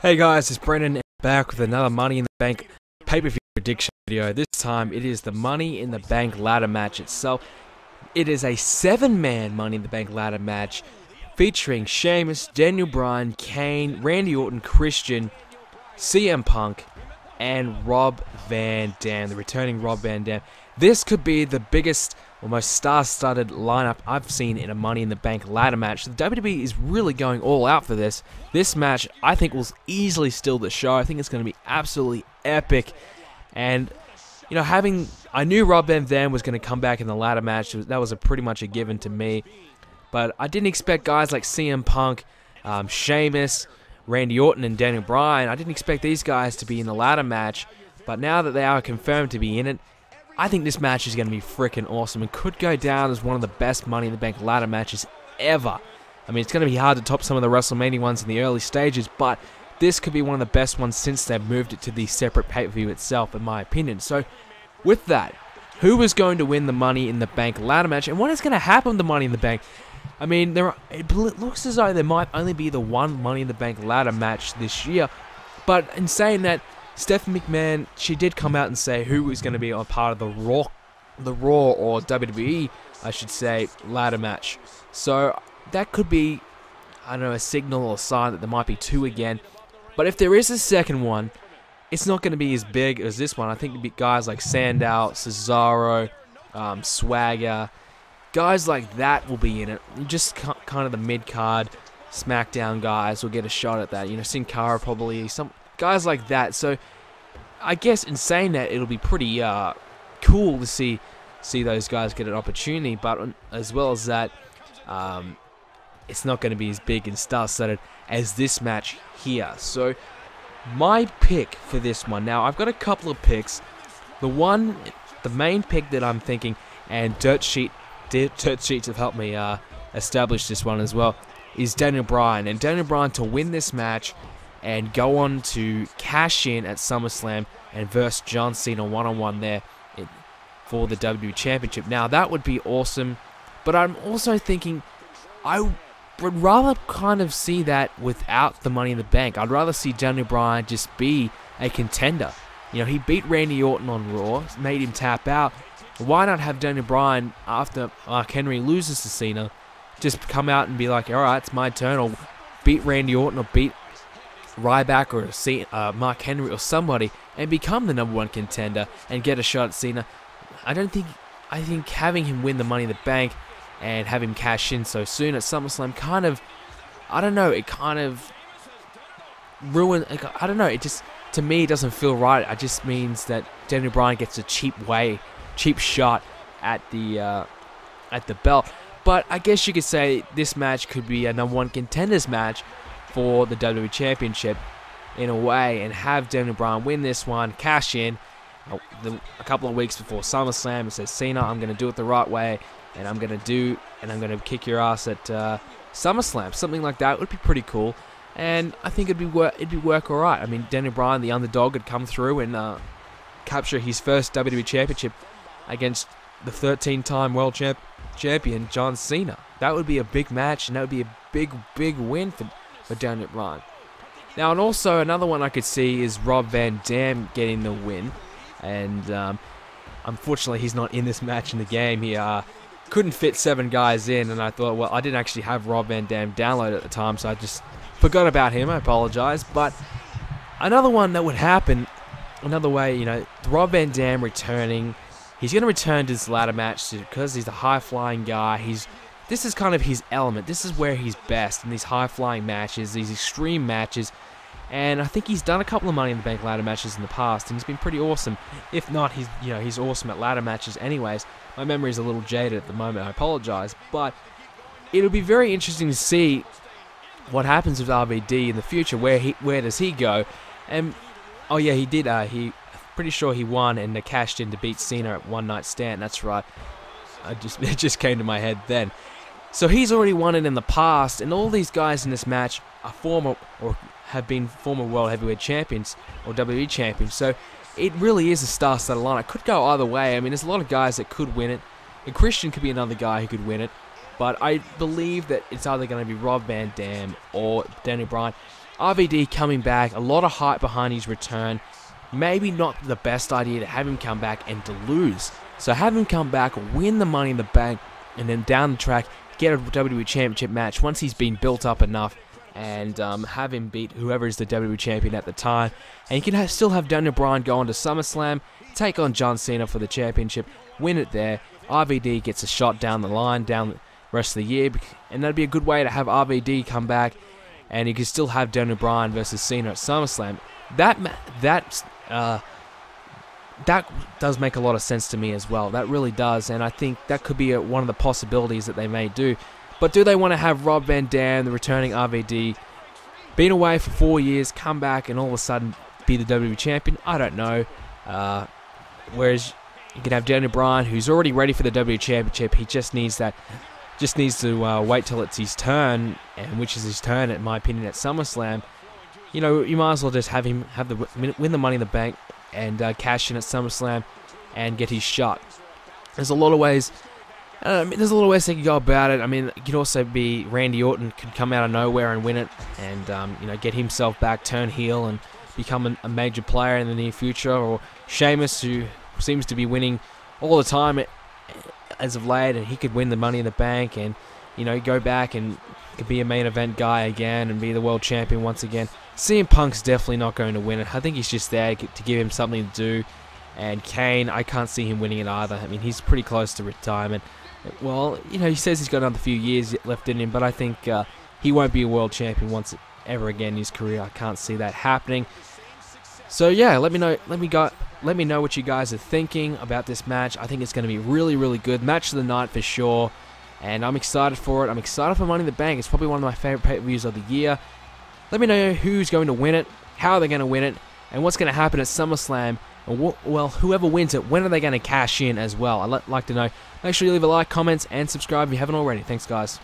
Hey guys, it's Brendan back with another Money in the Bank pay-per-view prediction video. This time it is the Money in the Bank ladder match itself. It is a 7-man Money in the Bank ladder match featuring Sheamus, Daniel Bryan, Kane, Randy Orton, Christian, CM Punk, and Rob Van Dam, the returning Rob Van Dam. This could be the biggest or most star-studded lineup I've seen in a Money in the Bank ladder match. The WWE is really going all out for this. This match, I think, will easily steal the show. I think it's going to be absolutely epic. And, you know, I knew Rob Van Dam was going to come back in the ladder match. That was pretty much a given to me. But I didn't expect guys like CM Punk, Sheamus, Randy Orton, and Daniel Bryan. I didn't expect these guys to be in the ladder match. But now that they are confirmed to be in it, I think this match is going to be freaking awesome and could go down as one of the best Money in the Bank ladder matches ever. I mean, it's going to be hard to top some of the WrestleMania ones in the early stages, but this could be one of the best ones since they've moved it to the separate pay-per-view itself, in my opinion. So, with that, who is going to win the Money in the Bank ladder match, and what is going to happen to Money in the Bank? I mean, it looks as though there might only be the one Money in the Bank ladder match this year, but in saying that, Stephanie McMahon, she did come out and say who was going to be a part of the Raw or WWE, I should say, ladder match. So that could be, I don't know, a signal or a sign that there might be two again. But if there is a second one, it's not going to be as big as this one. I think it'd be guys like Sandow, Cesaro, Swagger, guys like that will be in it. Just kind of the mid-card SmackDown guys will get a shot at that. You know, Sin Cara probably, some guys like that. So I guess in saying that, it'll be pretty cool to see those guys get an opportunity, but as well as that, it's not going to be as big and star-studded as this match here. So my pick for this one, now I've got a couple of picks. The main pick that I'm thinking, and Dirt Sheets have helped me establish this one as well, is Daniel Bryan. And Daniel Bryan to win this match and go on to cash in at SummerSlam and verse John Cena one-on-one there for the WWE Championship. Now, that would be awesome, but I'm also thinking I would rather kind of see that without the Money in the Bank. I'd rather see Daniel Bryan just be a contender. You know, he beat Randy Orton on Raw, made him tap out. Why not have Daniel Bryan, after Mark Henry loses to Cena, just come out and be like, alright, it's my turn, or beat Randy Orton, or beat Ryback or Mark Henry or somebody, and become the #1 contender and get a shot at Cena. I think having him win the Money in the Bank and have him cash in so soon at SummerSlam kind of, I don't know, it kind of I don't know, it just, to me, it doesn't feel right. It just means that Daniel Bryan gets a cheap shot at the belt. But I guess you could say this match could be a #1 contenders match for the WWE Championship in a way, and have Daniel Bryan win this one, cash in a couple of weeks before SummerSlam, and says, Cena, I'm going to do it the right way, and I'm going to kick your ass at SummerSlam. Something like that would be pretty cool, and I think it'd work alright. I mean, Daniel Bryan, the underdog, would come through and capture his first WWE Championship against the 13-time World Champion John Cena. That would be a big match, and that would be a big win for Daniel Bryan. Now, and also another one I could see is Rob Van Dam getting the win, and unfortunately he's not in this match in the game. He couldn't fit 7 guys in, and I thought, well, I didn't actually have Rob Van Dam downloaded at the time, so I just forgot about him. I apologize. But another one that would happen, another way, you know, Rob Van Dam returning, he's going to return to this ladder match because he's a high-flying guy. This is kind of his element. This is where he's best, in these high-flying matches, these extreme matches. And I think he's done a couple of Money in the Bank ladder matches in the past, and he's been pretty awesome. If not, he's awesome at ladder matches anyways. My memory is a little jaded at the moment, I apologize. But it'll be very interesting to see what happens with RVD in the future. Where does he go? And, oh yeah, he did. Pretty sure he won and cashed in to beat Cena at One Night Stand. That's right. It just came to my head then. So he's already won it in the past, and all these guys in this match are former or have been former World Heavyweight Champions or WWE Champions. So it really is a star-studded line. It could go either way. I mean, there's a lot of guys that could win it. And Christian could be another guy who could win it. But I believe that it's either going to be Rob Van Dam or Daniel Bryan. RVD coming back, a lot of hype behind his return. Maybe not the best idea to have him come back and to lose. So have him come back, win the Money in the Bank, and then down the track, get a WWE Championship match once he's been built up enough, and have him beat whoever is the WWE Champion at the time. And you can still have Daniel Bryan go on to SummerSlam, take on John Cena for the championship, win it there. RVD gets a shot down the line, down the rest of the year, and that'd be a good way to have RVD come back, and you can still have Daniel Bryan versus Cena at SummerSlam. That does make a lot of sense to me as well. That really does, and I think that could be one of the possibilities that they may do. But do they want to have Rob Van Dam, the returning RVD, been away for 4 years, come back and all of a sudden be the WWE Champion? I don't know. Whereas you can have Daniel Bryan, who's already ready for the WWE Championship. He just needs to wait till it's his turn, and which is his turn, in my opinion, at SummerSlam. You know, you might as well just have him win the Money in the Bank and cash in at SummerSlam and get his shot. There's a lot of ways. There's a lot of ways they can go about it. I mean, it could also be Randy Orton could come out of nowhere and win it, and you know, get himself back, turn heel, and become a major player in the near future. Or Sheamus, who seems to be winning all the time as of late, and he could win the Money in the Bank, and you know, go back and could be a main event guy again and be the world champion once again. CM Punk's definitely not going to win it. I think he's just there to give him something to do. And Kane, I can't see him winning it either. I mean, he's pretty close to retirement. Well, you know, he says he's got another few years left in him, but I think he won't be a world champion once ever again in his career. I can't see that happening. So yeah, let me know what you guys are thinking about this match. I think it's going to be really, really good. Match of the night for sure. And I'm excited for it. I'm excited for Money in the Bank. It's probably one of my favorite pay-per-views of the year. Let me know who's going to win it, how they're going to win it, and what's going to happen at SummerSlam. And well, whoever wins it, when are they going to cash in as well? I'd like to know. Make sure you leave a like, comments, and subscribe if you haven't already. Thanks, guys.